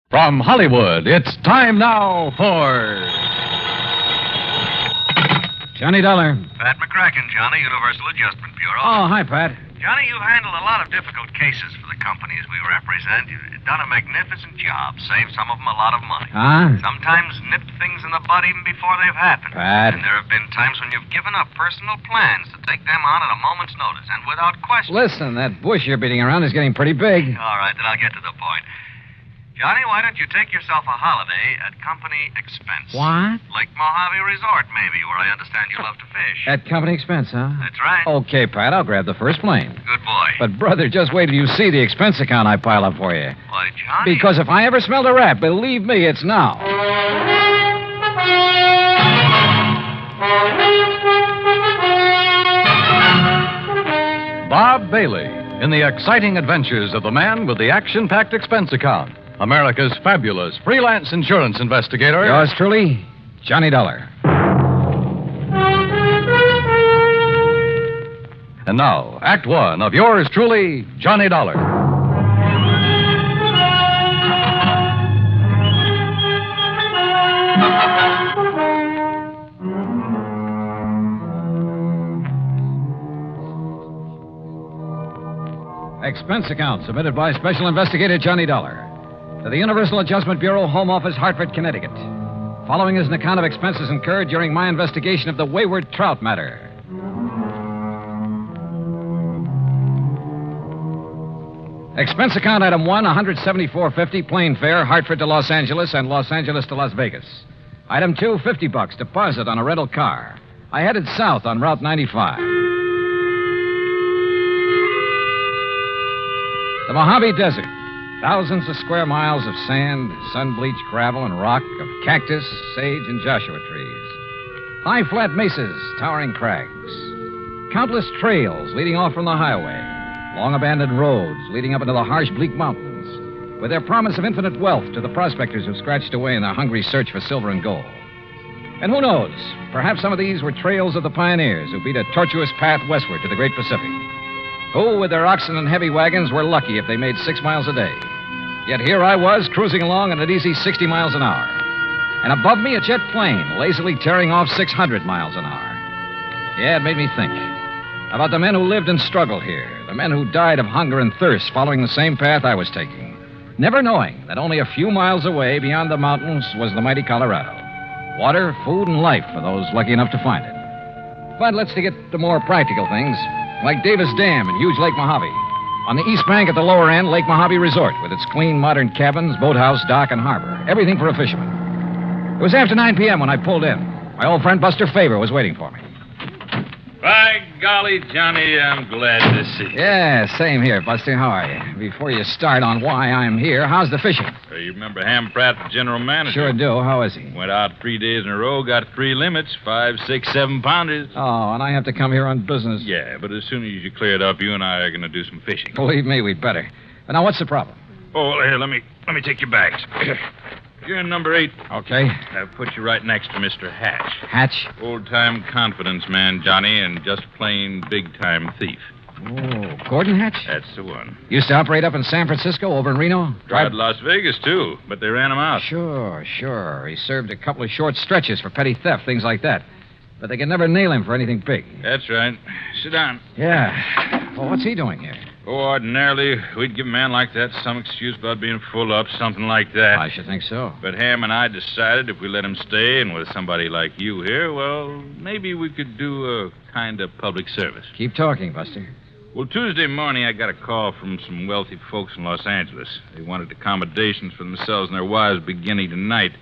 From Hollywood, it's time now for Johnny Dollar. Pat McCracken, Johnny, Universal Adjustment Bureau. Oh, hi, Pat. Johnny, you've handled a lot of difficult cases for the companies we represent. You've done a magnificent job. Saved some of them a lot of money. Huh? Sometimes nipped things in the bud even before they've happened. Pat. And there have been times when you've given up personal plans to take them on at a moment's notice and without question. Listen, that bush you're beating around is getting pretty big. All right, then I'll get to the point. Johnny, why don't you take yourself a holiday at company expense? What? Lake Mojave Resort, maybe, where I understand you love to fish. At company expense, huh? That's right. Okay, Pat, I'll grab the first plane. Good boy. But, brother, just wait till you see the expense account I pile up for you. Why, Johnny? Because if I ever smelled a rat, believe me, it's now. Bob Bailey, in the exciting adventures of the man with the action-packed expense account. America's fabulous freelance insurance investigator. Yours truly, Johnny Dollar. And now, Act One of yours truly, Johnny Dollar. Expense account submitted by Special Investigator Johnny Dollar to the Universal Adjustment Bureau, Home Office, Hartford, Connecticut. Following is an account of expenses incurred during my investigation of the Wayward Trout matter. Expense account item 1, $174.50 plane fare, Hartford to Los Angeles and Los Angeles to Las Vegas. Item 2, $50 deposit on a rental car. I headed south on Route 95. The Mojave Desert. Thousands of square miles of sand, sun-bleached gravel and rock, of cactus, sage, and Joshua trees. High flat mesas, towering crags. Countless trails leading off from the highway. Long abandoned roads leading up into the harsh, bleak mountains, with their promise of infinite wealth to the prospectors who scratched away in their hungry search for silver and gold. And who knows, perhaps some of these were trails of the pioneers who beat a tortuous path westward to the great Pacific. Who, with their oxen and heavy wagons, were lucky if they made 6 miles a day. Yet here I was, cruising along at an easy 60 miles an hour. And above me, a jet plane, lazily tearing off 600 miles an hour. Yeah, it made me think about the men who lived and struggled here, the men who died of hunger and thirst following the same path I was taking, never knowing that only a few miles away beyond the mountains was the mighty Colorado. Water, food, and life for those lucky enough to find it. But let's get to more practical things, like Davis Dam and huge Lake Mojave. On the east bank at the lower end, Lake Mojave Resort, with its clean, modern cabins, boathouse, dock, and harbor. Everything for a fisherman. It was after 9 p.m. when I pulled in. My old friend Buster Faber was waiting for me. By golly, Johnny, I'm glad to see you. Yeah, same here, Buster. How are you? Before you start on why I'm here, how's the fishing? You remember Ham Pratt, the general manager? Sure do. How is he? Went out 3 days in a row, got 3 limits, 5, 6, 7 pounders. Oh, and I have to come here on business. Yeah, but as soon as you clear it up, you and I are going to do some fishing. Believe me, we'd better. But now, what's the problem? Oh, well, here, let me take your bags. You're in number 8. Okay. I've put you right next to Mr. Hatch. Hatch? Old-time confidence man, Johnny, and just plain big-time thief. Oh, Gordon Hatch? That's the one. Used to operate up in San Francisco, over in Reno? Tried Las Vegas, too, but they ran him out. Sure. He served a couple of short stretches for petty theft, things like that. But they could never nail him for anything big. That's right. Sit down. Yeah. Well, what's he doing here? Oh, ordinarily, we'd give a man like that some excuse about being full up, something like that. I should think so. But Ham and I decided if we let him stay, and with somebody like you here, well, maybe we could do a kind of public service. Keep talking, Buster. Well, Tuesday morning, I got a call from some wealthy folks in Los Angeles. They wanted accommodations for themselves and their wives beginning tonight.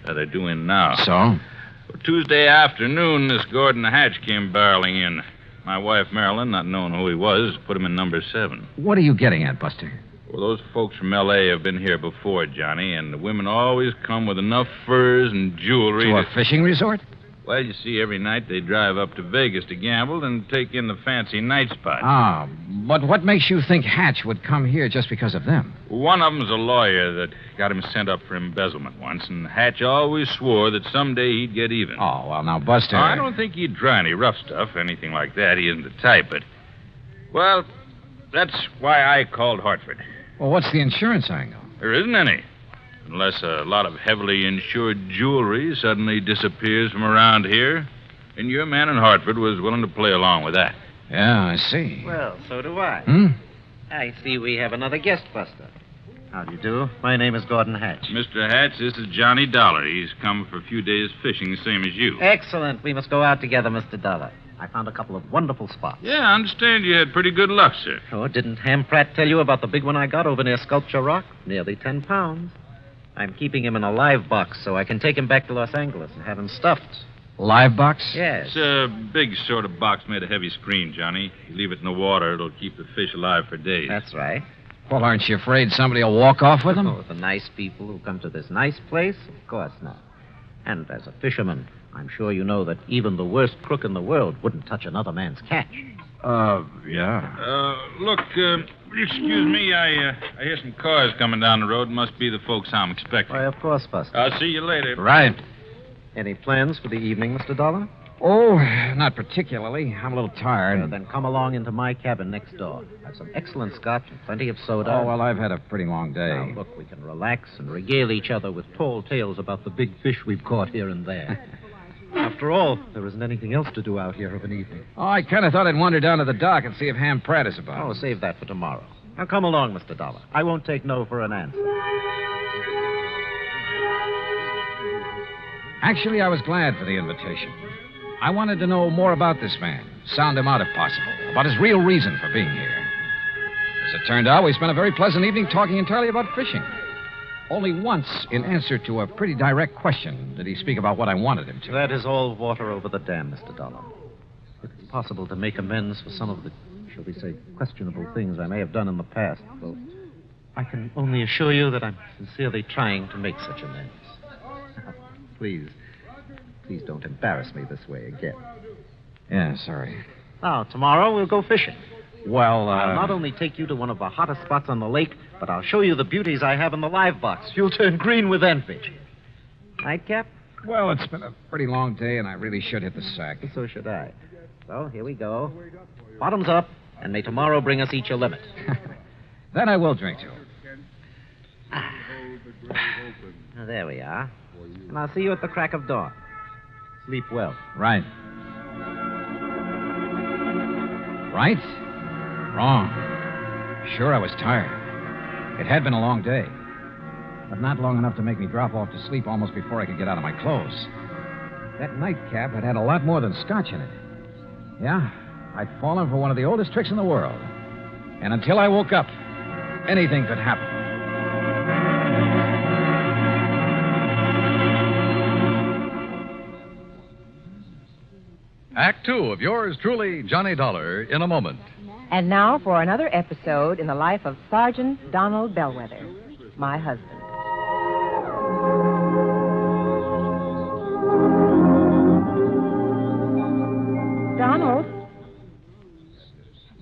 They're doing now. So? Well, Tuesday afternoon, this Gordon Hatch came barreling in. My wife, Marilyn, not knowing who he was, put him in number 7. What are you getting at, Buster? Well, those folks from L.A. have been here before, Johnny, and the women always come with enough furs and jewelry To a fishing resort? Well, you see, every night they drive up to Vegas to gamble and take in the fancy night spots. Ah, but what makes you think Hatch would come here just because of them? One of them's a lawyer that got him sent up for embezzlement once, and Hatch always swore that someday he'd get even. Oh, well, now, Buster... I don't think he'd try any rough stuff, anything like that. He isn't the type, but... Well, that's why I called Hartford. Well, what's the insurance angle? There isn't any. Unless a lot of heavily insured jewelry suddenly disappears from around here. And your man in Hartford was willing to play along with that. Yeah, I see. Well, so do I. Hmm? I see we have another guest buster. How do you do? My name is Gordon Hatch. Mr. Hatch, this is Johnny Dollar. He's come for a few days fishing, same as you. Excellent. We must go out together, Mr. Dollar. I found a couple of wonderful spots. Yeah, I understand you had pretty good luck, sir. Oh, didn't Ham Pratt tell you about the big one I got over near Sculpture Rock? Nearly 10 pounds. I'm keeping him in a live box so I can take him back to Los Angeles and have him stuffed. Live box? Yes. It's a big sort of box made of heavy screen, Johnny. You leave it in the water, it'll keep the fish alive for days. That's right. Well, aren't you afraid somebody will walk off with them? Oh, the nice people who come to this nice place? Of course not. And as a fisherman, I'm sure you know that even the worst crook in the world wouldn't touch another man's catch. Yeah. Look, excuse me, I hear some cars coming down the road. Must be the folks I'm expecting. Why, of course, Buster. I'll see you later. Right. Any plans for the evening, Mr. Dollar? Oh, not particularly. I'm a little tired. Then come along into my cabin next door. I have some excellent scotch and plenty of soda. Oh, well, I've had a pretty long day. Now, look, we can relax and regale each other with tall tales about the big fish we've caught here and there. After all, there isn't anything else to do out here of an evening. Oh, I kind of thought I'd wander down to the dock and see if Ham Pratt is about. Oh, save that for tomorrow. Now, come along, Mr. Dollar. I won't take no for an answer. Actually, I was glad for the invitation. I wanted to know more about this man, sound him out if possible, about his real reason for being here. As it turned out, we spent a very pleasant evening talking entirely about fishing. Only once, in answer to a pretty direct question, did he speak about what I wanted him to. That is all water over the dam, Mr. Dollar. If it's possible to make amends for some of the, shall we say, questionable things I may have done in the past, well, I can only assure you that I'm sincerely trying to make such amends. Please don't embarrass me this way again. Yeah, sorry. Now, tomorrow we'll go fishing. Well, I'll not only take you to one of the hottest spots on the lake, but I'll show you the beauties I have in the live box. You'll turn green with envy. Nightcap? Well, it's been a pretty long day, and I really should hit the sack. So should I. So, here we go. Bottoms up, and may tomorrow bring us each a limit. Then I will drink to him. Now, there we are. And I'll see you at the crack of dawn. Sleep well. Right. Right? Wrong. Sure, I was tired. It had been a long day. But not long enough to make me drop off to sleep almost before I could get out of my clothes. That nightcap had had a lot more than scotch in it. Yeah, I'd fallen for one of the oldest tricks in the world. And until I woke up, anything could happen. Act two of yours truly, Johnny Dollar, in a moment. And now for another episode in the life of Sergeant Donald Bellwether, my husband.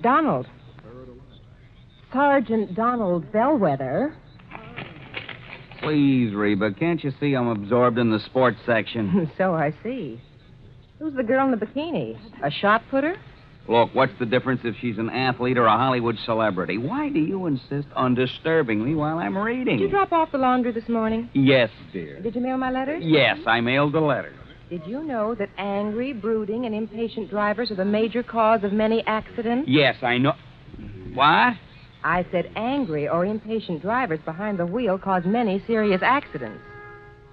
Donald. Sergeant Donald Bellwether. Please, Reba, can't you see I'm absorbed in the sports section? So I see. Who's the girl in the bikini? A shot putter? Look, what's the difference if she's an athlete or a Hollywood celebrity? Why do you insist on disturbing me while I'm reading? Did you drop off the laundry this morning? Yes, dear. Did you mail my letters? Yes, I mailed the letters. Did you know that angry, brooding, and impatient drivers are the major cause of many accidents? Yes, I know. What? I said angry or impatient drivers behind the wheel cause many serious accidents.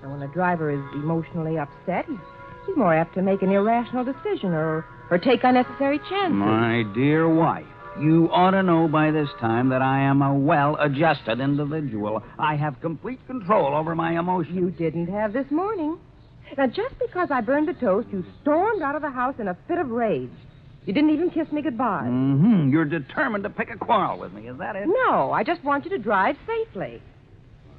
And when a driver is emotionally upset, he's more apt to make an irrational decision or take unnecessary chances. My dear wife, you ought to know by this time that I am a well-adjusted individual. I have complete control over my emotions. You didn't have this morning. Now, just because I burned the toast, you stormed out of the house in a fit of rage. You didn't even kiss me goodbye. Mm-hmm. You're determined to pick a quarrel with me, is that it? No, I just want you to drive safely.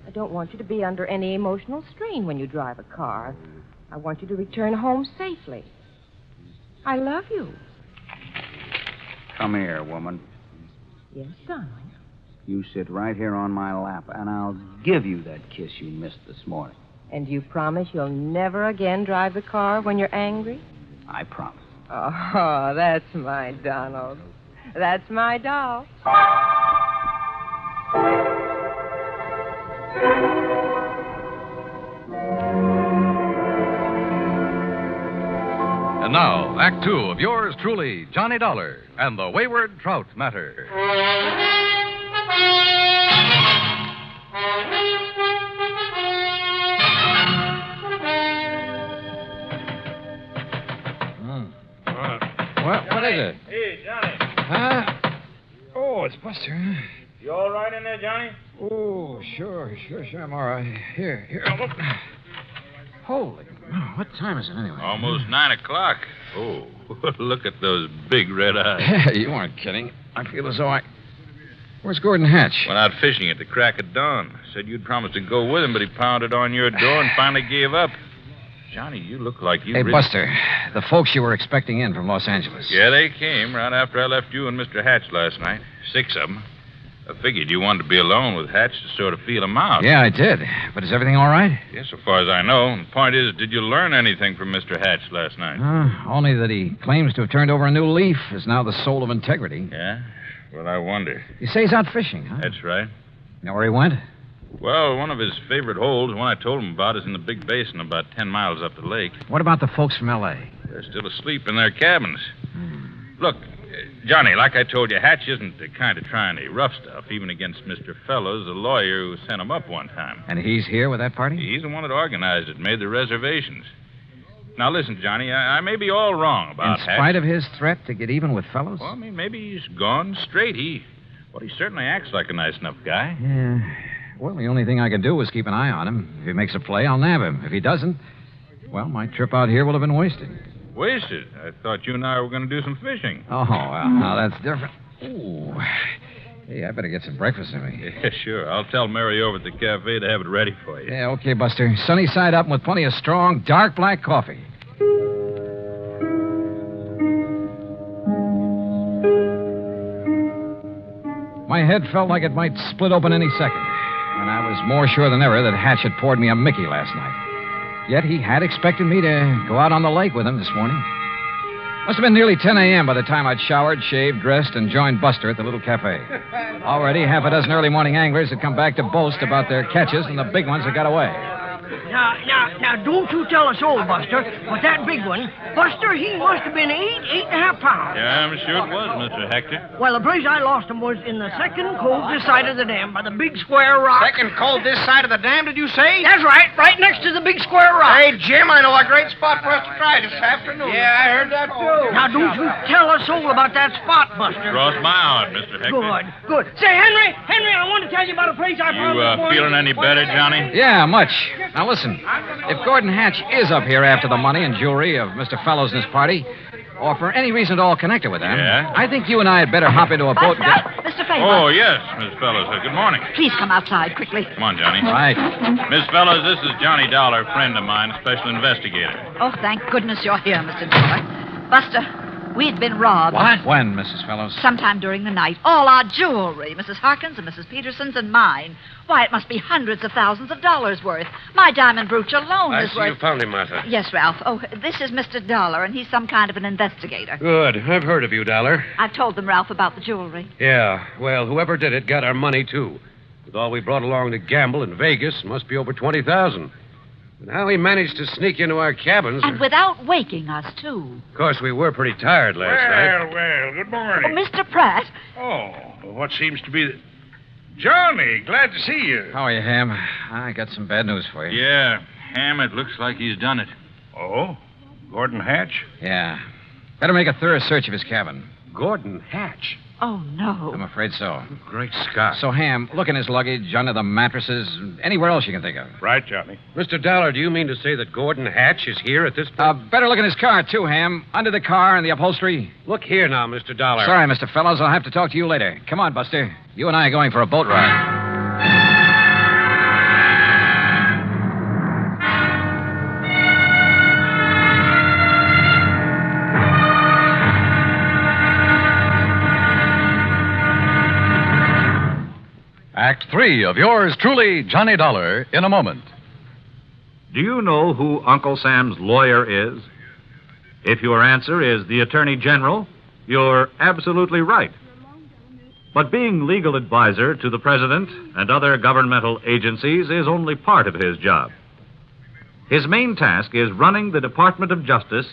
I don't want you to be under any emotional strain when you drive a car. I want you to return home safely. I love you. Come here, woman. Yes, darling. You sit right here on my lap, and I'll give you that kiss you missed this morning. And you promise you'll never again drive the car when you're angry? I promise. Oh, that's my Donald. That's my doll. Now, Act Two of yours truly, Johnny Dollar and the Wayward Trout Matter. What is it? Hey, Johnny. Huh? Oh, it's Buster. Huh? You all right in there, Johnny? Oh, sure. I'm all right. Here. Look. Holy, what time is it anyway? Almost 9 o'clock. Oh, look at those big red eyes. Yeah, you aren't kidding. I feel as though Where's Gordon Hatch? Went out fishing at the crack of dawn. Said you'd promised to go with him, but he pounded on your door and finally gave up. Johnny, you look like you Hey, really... Buster, the folks you were expecting in from Los Angeles. Yeah, they came right after I left you and Mr. Hatch last night. 6 of them. I figured you wanted to be alone with Hatch to sort of feel him out. Yeah, I did. But is everything all right? Yeah, so far as I know. The point is, did you learn anything from Mr. Hatch last night? Only that he claims to have turned over a new leaf, is now the soul of integrity. Yeah? Well, I wonder. You say he's out fishing, huh? That's right. You know where he went? Well, one of his favorite holes, one I told him about, is in the big basin about 10 miles up the lake. What about the folks from L.A.? They're still asleep in their cabins. Look, Johnny, like I told you, Hatch isn't the kind of trying any rough stuff, even against Mr. Fellows, the lawyer who sent him up one time. And he's here with that party? He's the one that organized it, made the reservations. Now, listen, Johnny, I may be all wrong about In Hatch. spite of his threat to get even with Fellows? Well, I mean, maybe he's gone straight. He certainly acts like a nice enough guy. Yeah. Well, the only thing I can do is keep an eye on him. If he makes a play, I'll nab him. If he doesn't, well, my trip out here will have been wasted. Wasted? I thought you and I were going to do some fishing. Oh, well, now that's different. Ooh. Hey, I better get some breakfast in me. Yeah, sure. I'll tell Mary over at the cafe to have it ready for you. Yeah, okay, Buster. Sunny side up and with plenty of strong, dark black coffee. My head felt like it might split open any second, and I was more sure than ever that Hatch had poured me a Mickey last night. Yet he had expected me to go out on the lake with him this morning. Must have been nearly 10 a.m. by the time I'd showered, shaved, dressed, and joined Buster at the little cafe. Already, half a dozen early morning anglers had come back to boast about their catches, and the big ones had got away. Now, don't you tell us all, Buster, but that big one, Buster, he must have been 8.5 pounds. Yeah, I'm sure it was, Mr. Hector. Well, the place I lost him was in the second cove this side of the dam by the big square rock. Second cove this side of the dam, did you say? That's right next to the big square rock. Hey, Jim, I know a great spot for us to try this afternoon. Yeah, I heard that, too. Now, don't you tell us all about that spot, Buster. Cross my heart, Mr. Hector. Good. Say, Henry, I want to tell you about a place I found this You morning. feeling any better, Johnny? Yeah, much. Now, listen. If Gordon Hatch is up here after the money and jewelry of Mr. Fellows and his party, or for any reason at all connected with them, Yeah? I think you and I had better hop into a boat and get... Mr. Favor. Oh, yes, Miss Fellows. Good morning. Please come outside quickly. Come on, Johnny. Right. Miss Fellows, this is Johnny Dollar, friend of mine, special investigator. Oh, thank goodness you're here, Mr. Dollar. Buster, we'd been robbed. What? When, Mrs. Fellows? Sometime during the night. All our jewelry, Mrs. Harkins and Mrs. Peterson's and mine. Why, it must be hundreds of thousands of dollars worth. My diamond brooch alone is worth... found him, Martha. Yes, Ralph. Oh, this is Mr. Dollar, and he's some kind of an investigator. Good. I've heard of you, Dollar. I've told them, Ralph, about the jewelry. Yeah, well, whoever did it got our money, too. With all we brought along to gamble in Vegas, must be over $20,000. But how he managed to sneak into our cabins... And without waking us, too. Of course, we were pretty tired last night. Well, good Oh, morning. Mr. Pratt. Oh, what seems to be the... Johnny, glad to see you. How are you, Ham? I got some bad news for you. Yeah, Ham, it looks like he's done it. Oh? Gordon Hatch? Yeah. Better make a thorough search of his cabin. Gordon Hatch. Oh, no. I'm afraid so. Great Scott. So, Ham, look in his luggage, under the mattresses, anywhere else you can think of. Right, Johnny. Mr. Dollar, do you mean to say that Gordon Hatch is here at this point? Better look in his car, too, Ham. Under the car and the upholstery. Look here now, Mr. Dollar. Sorry, Mr. Fellows. I'll have to talk to you later. Come on, Buster. You and I are going for a boat ride. Act Three of yours truly, Johnny Dollar, in a moment. Do you know who Uncle Sam's lawyer is? If your answer is the Attorney General, you're absolutely right. But being legal advisor to the President and other governmental agencies is only part of his job. His main task is running the Department of Justice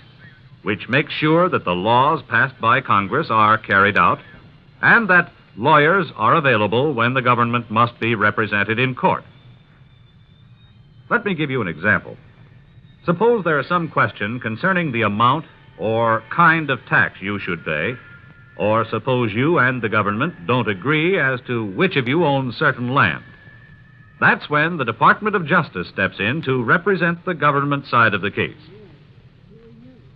which makes sure that the laws passed by Congress are carried out, and that lawyers are available when the government must be represented in court. Let me give you an example. Suppose there is some question concerning the amount or kind of tax you should pay, or suppose you and the government don't agree as to which of you owns certain land. That's when the Department of Justice steps in to represent the government side of the case.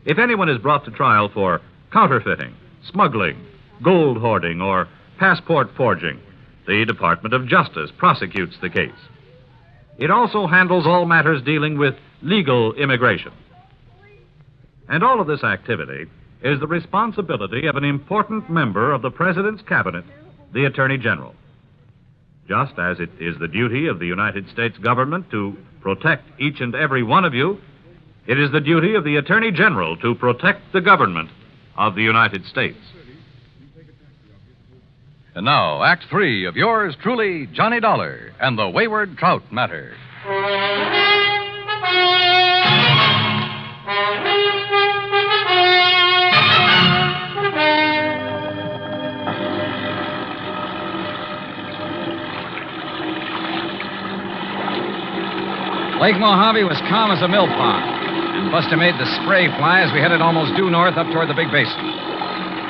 If anyone is brought to trial for counterfeiting, smuggling, gold hoarding, or passport forging, the Department of Justice prosecutes the case. It also handles all matters dealing with legal immigration. And all of this activity is the responsibility of an important member of the President's Cabinet, the Attorney General. Just as it is the duty of the United States government to protect each and every one of you, it is the duty of the Attorney General to protect the government of the United States. And now, Act 3 of yours truly, Johnny Dollar and the Wayward Trout Matter. Lake Mojave was calm as a mill pond, and Buster made the spray fly as we headed almost due north up toward the big basin.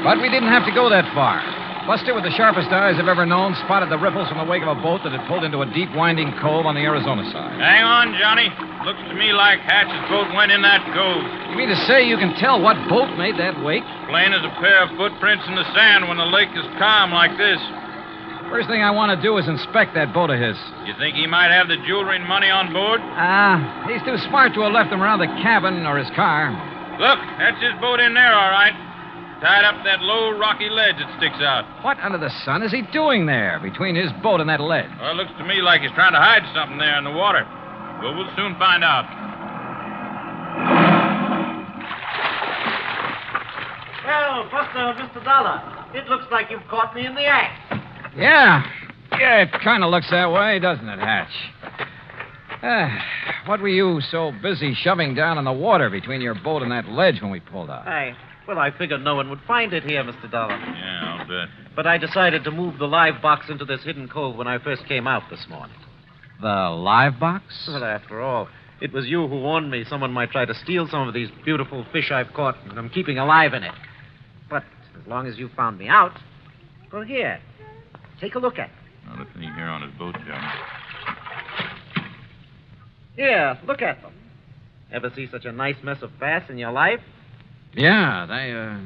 But we didn't have to go that far. Buster, with the sharpest eyes I've ever known, spotted the ripples from the wake of a boat that had pulled into a deep, winding cove on the Arizona side. Hang on, Johnny. Looks to me like Hatch's boat went in that cove. You mean to say you can tell what boat made that wake? Plain as a pair of footprints in the sand when the lake is calm like this. First thing I want to do is inspect that boat of his. You think he might have the jewelry and money on board? He's too smart to have left them around the cabin or his car. Look, that's his boat in there, all right. Tied up that low, rocky ledge that sticks out. What under the sun is he doing there, between his boat and that ledge? Well, it looks to me like he's trying to hide something there in the water. But we'll soon find out. Well, Buster, Mr. Dollar, it looks like you've caught me in the act. Yeah, it kind of looks that way, doesn't it, Hatch? What were you so busy shoving down in the water between your boat and that ledge when we pulled out? Well, I figured no one would find it here, Mr. Dollar. Yeah, I'll bet. But I decided to move the live box into this hidden cove when I first came out this morning. The live box? Well, after all, it was you who warned me someone might try to steal some of these beautiful fish I've caught, and I'm keeping alive in it. But as long as you found me out, well, here, take a look at it. Now, the thing here on his boat, Johnny. Here, look at them. Ever see such a nice mess of bass in your life? Yeah,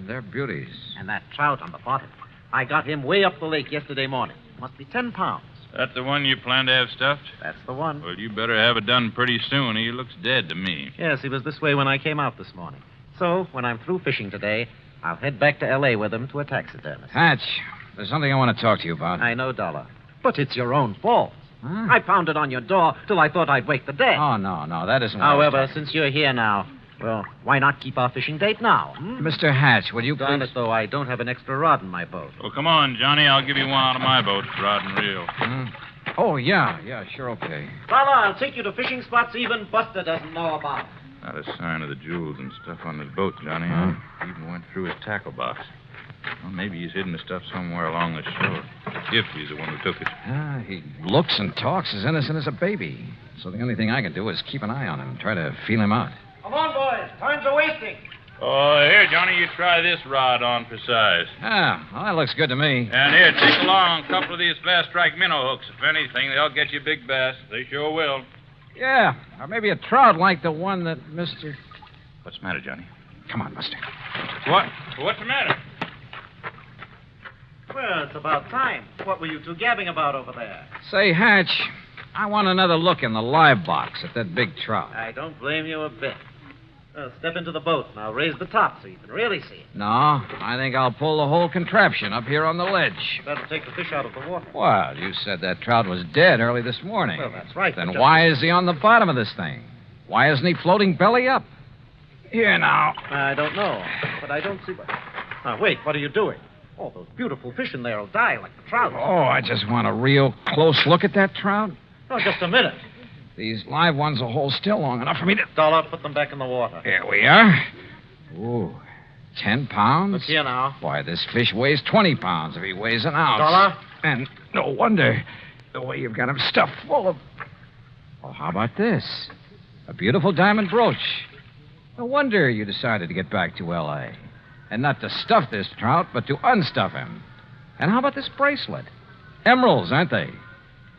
they're beauties. And that trout on the bottom. I got him way up the lake yesterday morning. Must be 10 pounds. That the one you plan to have stuffed? That's the one. Well, you better have it done pretty soon. He looks dead to me. Yes, he was this way when I came out this morning. So, when I'm through fishing today, I'll head back to L.A. with him to a taxidermist. Hatch, there's something I want to talk to you about. I know, Dollar. But it's your own fault. Huh? I pounded on your door till I thought I'd wake the dead. Oh, no, that isn't what However, since you're here now, well, why not keep our fishing date now? Mr. Hatch, will you Darn please... it, though, I don't have an extra rod in my boat. Well, come on, Johnny. I'll give you one out of my boat, rod and reel. Oh, yeah, sure, okay. Dollar, I'll take you to fishing spots even Buster doesn't know about. Not a sign of the jewels and stuff on his boat, Johnny. I even went through his tackle box. Well, maybe he's hidden the stuff somewhere along the shore. If he's the one who took it. He looks and talks as innocent as a baby. So the only thing I can do is keep an eye on him and try to feel him out. Come on, boys. Time's a-wasting. Oh, here, Johnny, you try this rod on for size. Well, that looks good to me. And here, take along a couple of these fast strike minnow hooks. If anything, they'll get you big bass. They sure will. Yeah, or maybe a trout like the one that Mr... What's the matter, Johnny? Come on, Buster. What? What's the matter? Well, it's about time. What were you two gabbing about over there? Say, Hatch, I want another look in the live box at that big trout. I don't blame you a bit. Well, step into the boat and I'll raise the top so you can really see it. No, I think I'll pull the whole contraption up here on the ledge. That'll take the fish out of the water. Well, you said that trout was dead early this morning. Well, that's right. Then why is he on the bottom of this thing? Why isn't he floating belly up? Here now. I don't know, but I don't see what... Now, wait, what are you doing? Oh, those beautiful fish in there will die like the trout. Oh, I just want a real close look at that trout. Oh, just a minute. These live ones will hold still long enough for me to... Dollar, put them back in the water. Here we are. Ooh, 10 pounds? Look here now. Why, this fish weighs 20 pounds if he weighs an ounce. $1? And no wonder the way you've got him stuffed full of... Oh, how about this? A beautiful diamond brooch. No wonder you decided to get back to L.A. And not to stuff this trout, but to unstuff him. And how about this bracelet? Emeralds, aren't they?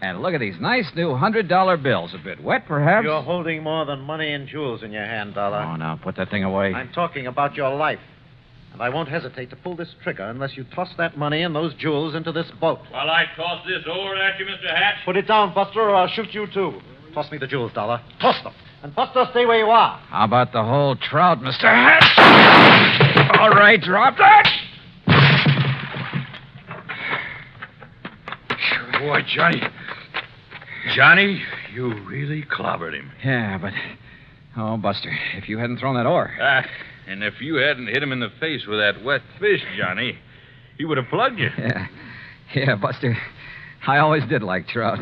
And look at these nice new $100 bills. A bit wet, perhaps? You're holding more than money and jewels in your hand, Dollar. Oh, now, put that thing away. I'm talking about your life. And I won't hesitate to pull this trigger unless you toss that money and those jewels into this boat. While I toss this over at you, Mr. Hatch? Put it down, Buster, or I'll shoot you, too. Toss me the jewels, Dollar. Toss them. And Buster, stay where you are. How about the whole trout, Mr. Hatch? All right, drop that. Boy, Johnny, you really clobbered him. Yeah, but... Oh, Buster, if you hadn't thrown that oar... And if you hadn't hit him in the face with that wet fish, Johnny, he would have plugged you. Yeah, Buster. I always did like trout.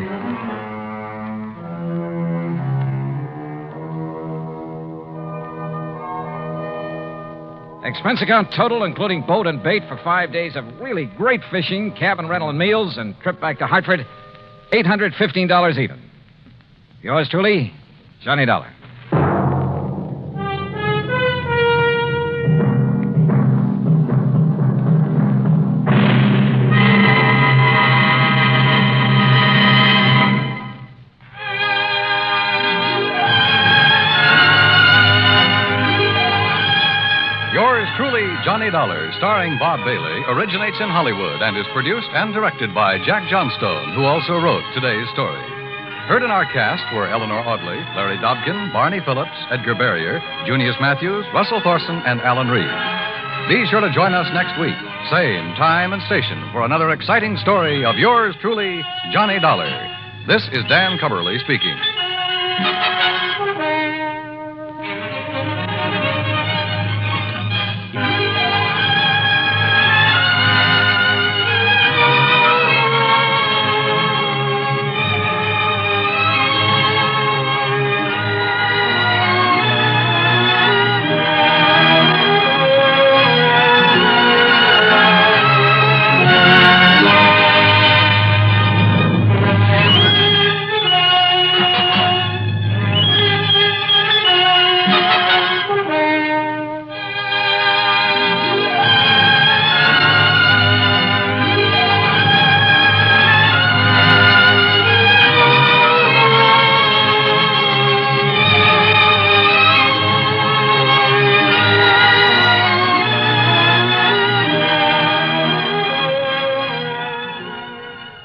Expense account total, including boat and bait for 5 days of really great fishing, cabin rental and meals, and trip back to Hartford, $815 even. Yours truly, Johnny Dollar. Yours truly, Johnny Dollar, starring Bob Bailey, originates in Hollywood and is produced and directed by Jack Johnstone, who also wrote today's story. Heard in our cast were Eleanor Audley, Larry Dobkin, Barney Phillips, Edgar Barrier, Junius Matthews, Russell Thorson, and Alan Reed. Be sure to join us next week, same time and station, for another exciting story of yours truly, Johnny Dollar. This is Dan Cubberly speaking.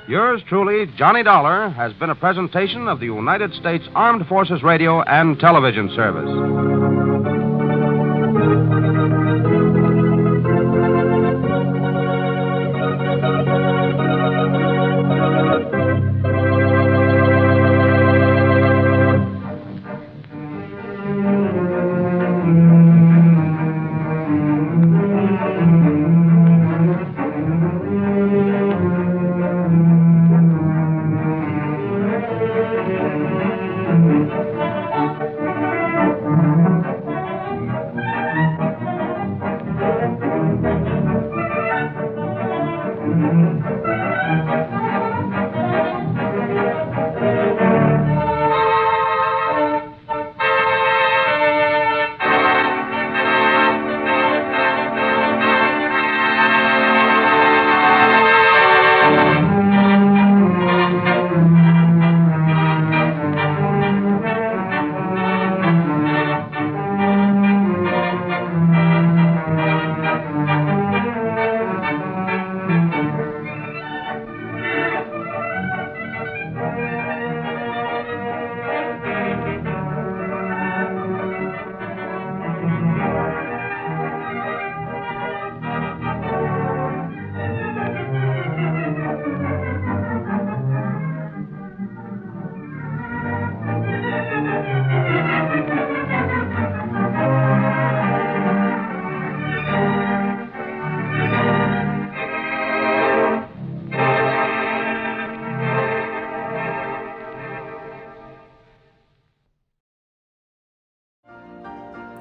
Yours truly, Johnny Dollar, has been a presentation of the United States Armed Forces Radio and Television Service.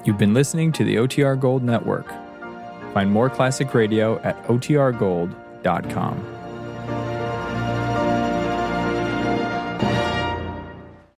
You've been listening to the OTR Gold Network. Find more classic radio at otrgold.com.